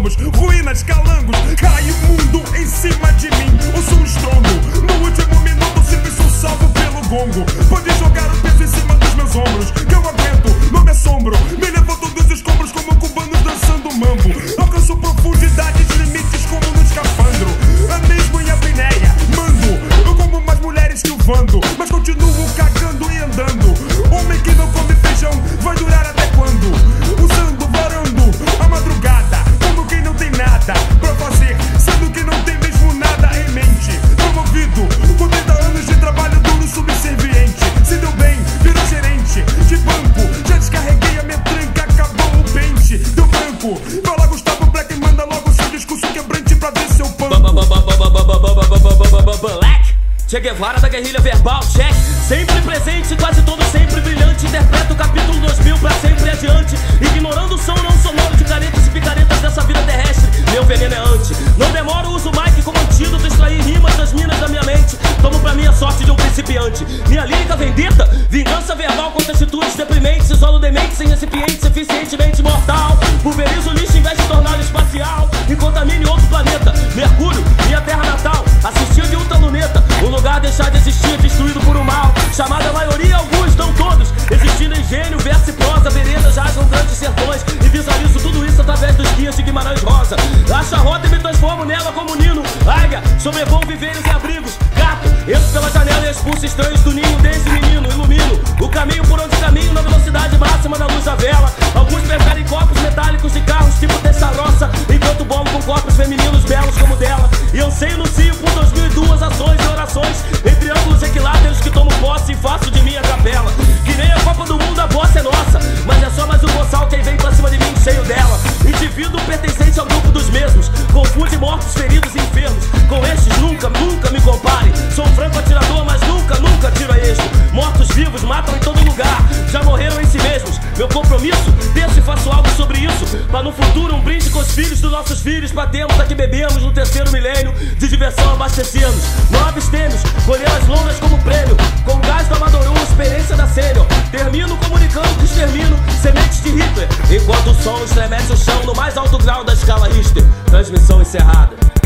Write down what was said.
somos, ruínas, calangos. Cai o mundo em cima de mim, ouço um estrondo. No último minuto sempre sou salvo pelo gongo. Pode jogar o peso em cima dos meus ombros, que eu aguento, não me assombro. Me levanto dos escombros como cubanos dançando mambo. Alcanço profundidades, limites como no escafandro. Mesmo em apneia, mando. Eu como mais mulheres que o Vando, mas continuo cagando e andando. Homem que não come feijão vai durar até quando? Usando, varando a madrugada, como quem não tem nada pra fazer, sendo que não tem mesmo nada em mente. Promovido com 30 anos de trabalho duro subserviente. Se deu bem, virou gerente de banco. Já descarreguei a minha tranca, acabou o pente. Deu branco, vai lá Gustavo Black, manda logo seu discurso quebrante pra ver seu pano. Black Che Guevara da guerrilha verbal, check. Sempre presente, quase todo sempre brilhante. Interpreta o capítulo 2000 pra sempre adiante. Ignorando o som não sonoro de caretas e picaretas dessa vida terrestre. Meu veneno é anti. Não demoro, uso o mic como antídoto. Extrair rimas das minas da minha mente. Tomo pra mim a sorte de um principiante. Minha lírica vendetta, vingança verbal contra atitudes deprimentes. Isolo demente sem recipientes, eficientemente mortal. Pulverizo o lixo em vez de torná-lo espacial. E contamine outro planeta, Mercúrio, minha terra natal. Assistia de ultraluneta, um lugar deixar de existir, destruído por um mal. Chamada maioria, alguns, não todos. Existindo em gênio, verso e prosa, veredas rasgam grandes sertões. E visualizo tudo isso através dos guias de Guimarães Rosa. Acho a rota e me transformo nela como nino. Águia, sobrevoo viveiros e abrigos. Gato, entro pela janela e expulso estranhos do ninho desse menino. Ilumino o caminho por onde caminho na velocidade máxima da luz da vela. Alguns preferem corpos metálicos de carros tipo Testarossa, enquanto bolo com corpos femininos belos como dela. E anseio no cio por 2002 ações e orações em triângulos equiláteros que tomo posse e faço de mim a capela. Que nem a Copa do Mundo, a bossa é nossa, mas é só mais um boçal quem vem pra cima de mim cheio dela. Indivíduo pertencente ao grupo dos mesmos, confunde mortos, feridos e enfermos. Com estes nunca, nunca me compare. Sou um franco atirador, mas nunca, nunca tiro a esmo. Mortos vivos matam em todo lugar, já morreram em si mesmos. Meu compromisso, penso e faço algo sobre isso, pra no futuro um brinde com os filhos dos nossos filhos. Batemos aqui, bebemos no terceiro milênio, de diversão abastecemos. Não abstemos, colheras longas como prêmio, com gás do Amadorum, experiência da sênior. Termino comunicando que extermino sementes de Hitler, enquanto o som estremece o chão no mais alto grau da escala Richter. Transmissão encerrada.